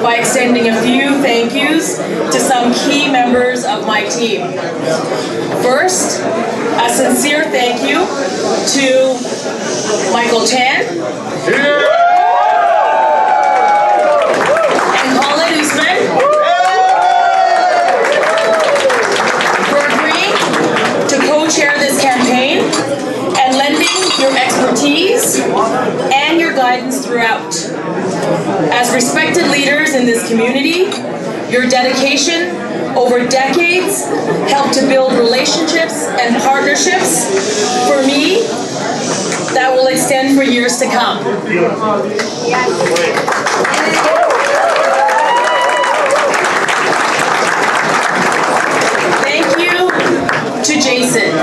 By extending a few thank yous to some key members of my team. First, a sincere thank you to Michael Chan and Colin Usman for agreeing to co-chair this campaign and lending your expertise and your guidance throughout. As respected leaders in this community, your dedication over decades helped to build relationships and partnerships for me that will extend for years to come. Thank you to Jason.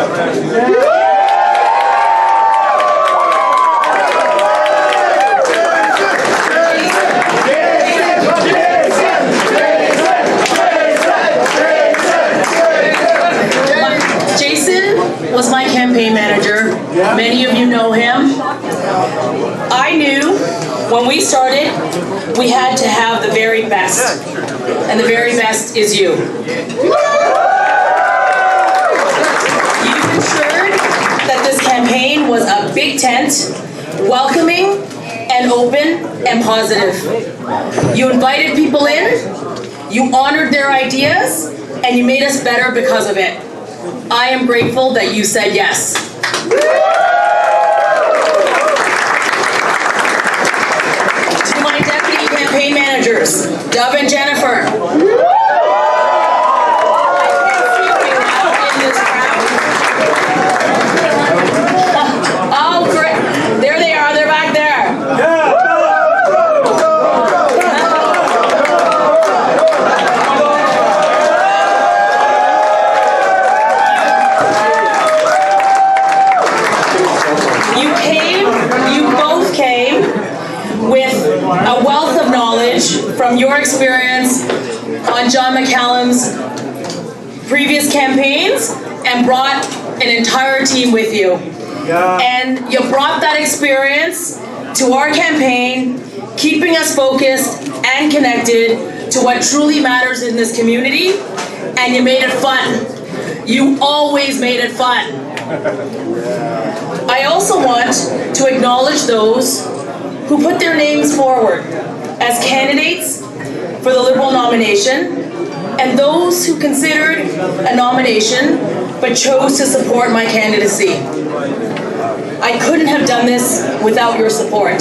Was my campaign manager. Many of you know him. I knew when we started, we had to have the very best. And the very best is you. You've ensured that this campaign was a big tent, welcoming and open and positive. You invited people in, you honored their ideas, and you made us better because of it. I am grateful that you said yes. To my deputy campaign managers, Dove and Jennifer. Oh, great. There they are. They're back there. A wealth of knowledge from your experience on John McCallum's previous campaigns and brought an entire team with you. And you brought that experience to our campaign, keeping us focused and connected to what truly matters in this community, and you made it fun. You always made it fun. I also want to acknowledge those who put their names forward as candidates for the Liberal nomination, and those who considered a nomination but chose to support my candidacy. I couldn't have done this without your support.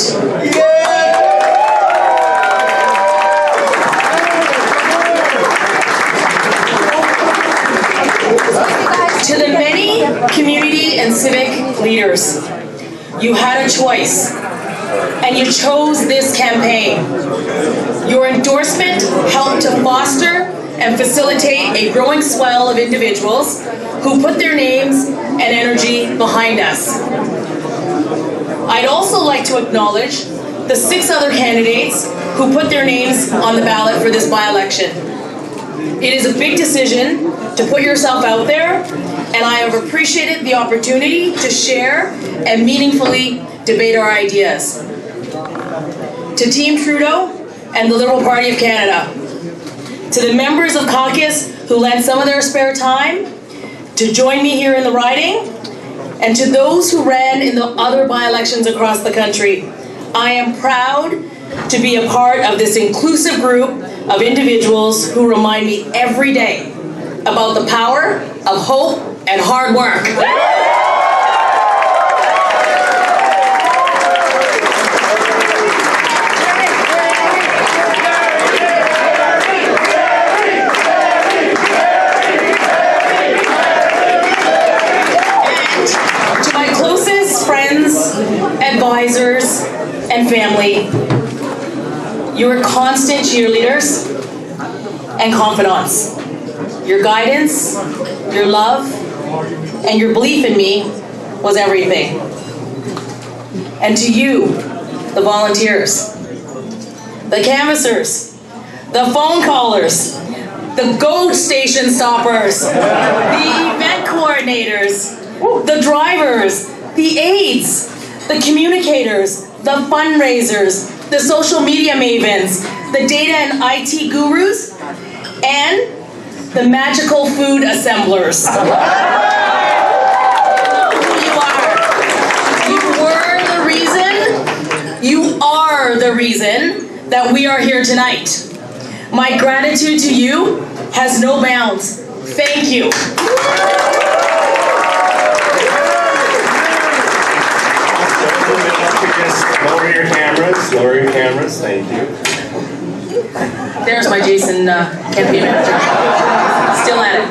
To the many community and civic leaders, you had a choice. And you chose this campaign. Your endorsement helped to foster and facilitate a growing swell of individuals who put their names and energy behind us. I'd also like to acknowledge the 6 other candidates who put their names on the ballot for this by-election. It is a big decision to put yourself out there, and I have appreciated the opportunity to share and meaningfully debate our ideas. To Team Trudeau and the Liberal Party of Canada, to the members of caucus who lent some of their spare time to join me here in the riding, and to those who ran in the other by-elections across the country, I am proud to be a part of this inclusive group of individuals who remind me every day about the power of hope and hard work. You were constant cheerleaders and confidants. Your guidance, your love, and your belief in me was everything. And to you, the volunteers, the canvassers, the phone callers, the GO station stoppers, the event coordinators, the drivers, the aides, the communicators, the fundraisers, the social media mavens, the data and IT gurus, and the magical food assemblers. Who you are. You are the reason that we are here tonight. My gratitude to you has no bounds. Thank you. Just lower your cameras, thank you. There's my Jason campaign manager. Still at it.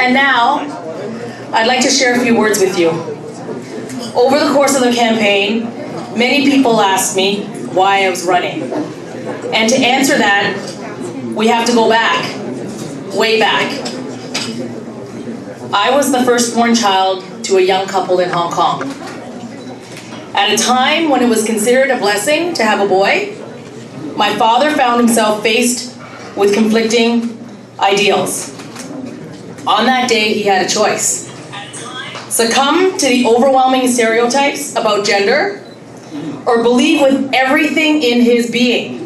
And now, I'd like to share a few words with you. Over the course of the campaign, many people asked me why I was running. And to answer that, we have to go back, way back. I was the firstborn child to a young couple in Hong Kong. At a time when it was considered a blessing to have a boy, my father found himself faced with conflicting ideals. On that day, he had a choice. Succumb to the overwhelming stereotypes about gender, or believe with everything in his being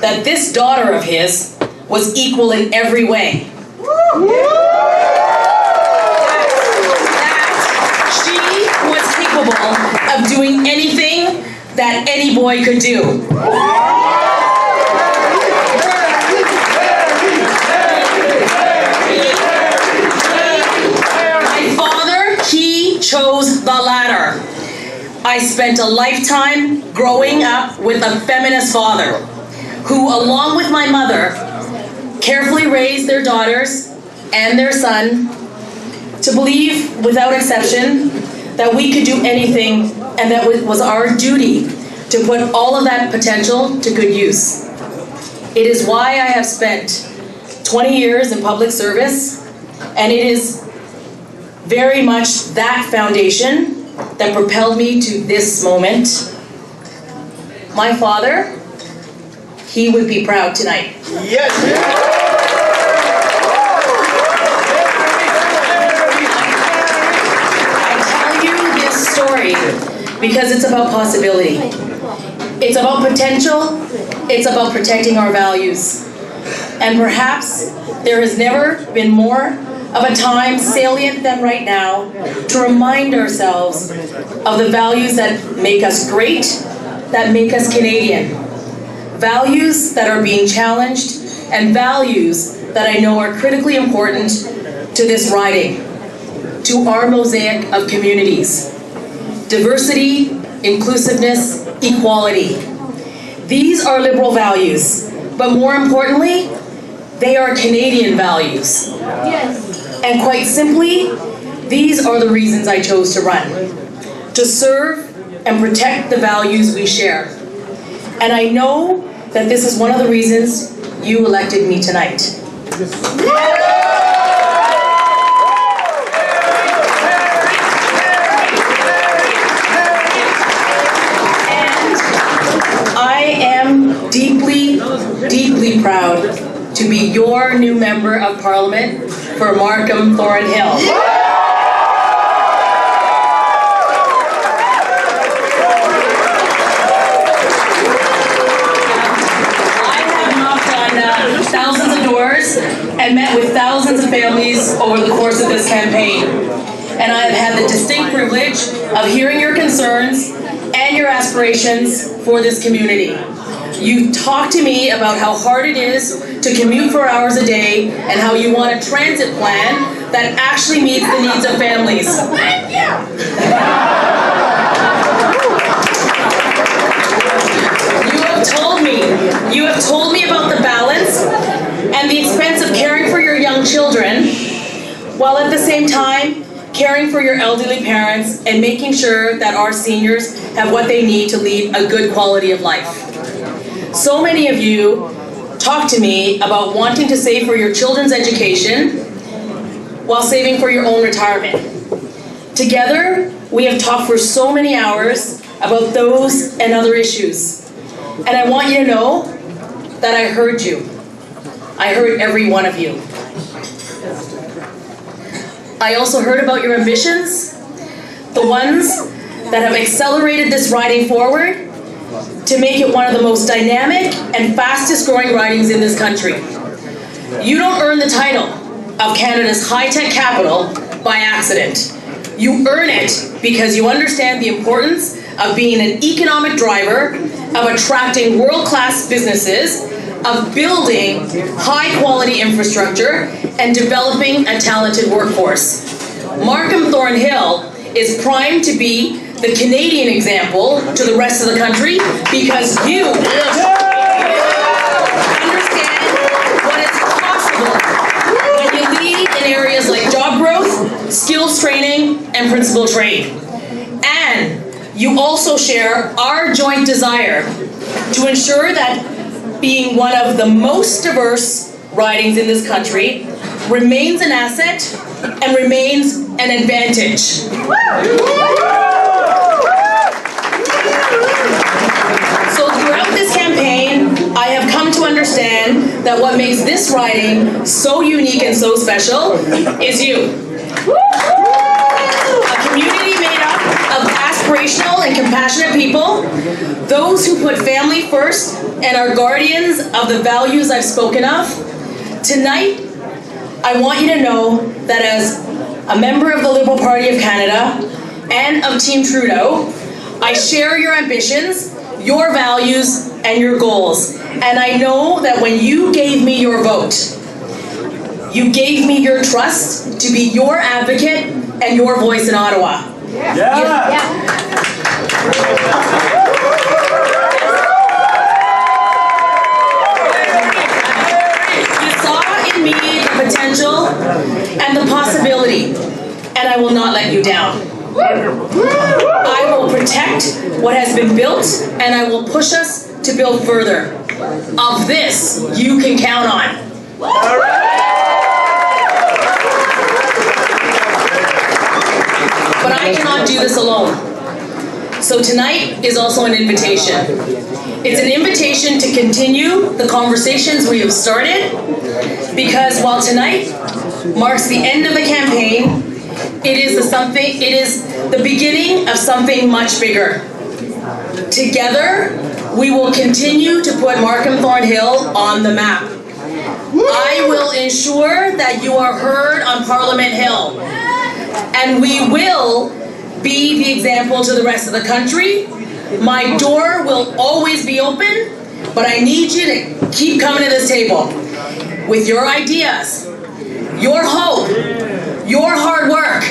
that this daughter of his was equal in every way. That she was capable of doing anything that any boy could do. My father, he chose the latter. I spent a lifetime growing up with a feminist father who, along with my mother, carefully raised their daughters and their son to believe, without exception, that we could do anything and that it was our duty to put all of that potential to good use. It is why I have spent 20 years in public service, and it is very much that foundation that propelled me to this moment. My father, he would be proud tonight. Yes. I tell you this story because it's about possibility. It's about potential. It's about protecting our values. And perhaps there has never been more of a time salient than right now to remind ourselves of the values that make us great, that make us Canadian. Values that are being challenged, and values that I know are critically important to this riding, to our mosaic of communities. Diversity, inclusiveness, equality. These are Liberal values, but more importantly, they are Canadian values. Yes. And quite simply, these are the reasons I chose to run. To serve and protect the values we share. And I know that this is one of the reasons you elected me tonight. And I am deeply, deeply proud to be your new member of Parliament for Markham Thornhill. Thousands of doors and met with thousands of families over the course of this campaign. And I have had the distinct privilege of hearing your concerns and your aspirations for this community. You talk to me about how hard it is to commute 4 hours a day and how you want a transit plan that actually meets the needs of families. You have told me about the balance and the expense of caring for your young children, while at the same time caring for your elderly parents and making sure that our seniors have what they need to lead a good quality of life. So many of you talk to me about wanting to save for your children's education while saving for your own retirement. Together, we have talked for so many hours about those and other issues. And I want you to know that I heard you. I heard every one of you. I also heard about your ambitions, the ones that have accelerated this riding forward to make it one of the most dynamic and fastest growing ridings in this country. You don't earn the title of Canada's high-tech capital by accident. You earn it because you understand the importance of being an economic driver, of attracting world-class businesses, of building high-quality infrastructure, and developing a talented workforce. Markham Thornhill is primed to be the Canadian example to the rest of the country because you understand what is possible when you lead in areas like job growth, skills training, and principal trade. And you also share our joint desire to ensure that being one of the most diverse ridings in this country remains an asset and remains an advantage. So throughout this campaign, I have come to understand that what makes this riding so unique and so special is you. A community made up of aspirational and compassionate people, those who put family first and are guardians of the values I've spoken of. Tonight, I want you to know that as a member of the Liberal Party of Canada and of Team Trudeau, I share your ambitions, your values, and your goals. And I know that when you gave me your vote, you gave me your trust to be your advocate and your voice in Ottawa. You saw in me the potential and the possibility, and I will not let you down. I will protect what has been built, and I will push us to build further. Of this, you can count on. But I cannot do this alone. So tonight is also an invitation. It's an invitation to continue the conversations we have started, because while tonight marks the end of the campaign, it is the beginning of something much bigger. Together, we will continue to put Markham Thornhill on the map. I will ensure that you are heard on Parliament Hill. And we will be the example to the rest of the country. My door will always be open, but I need you to keep coming to this table with your ideas, your hope, your hard work,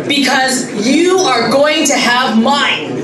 because you are going to have mine.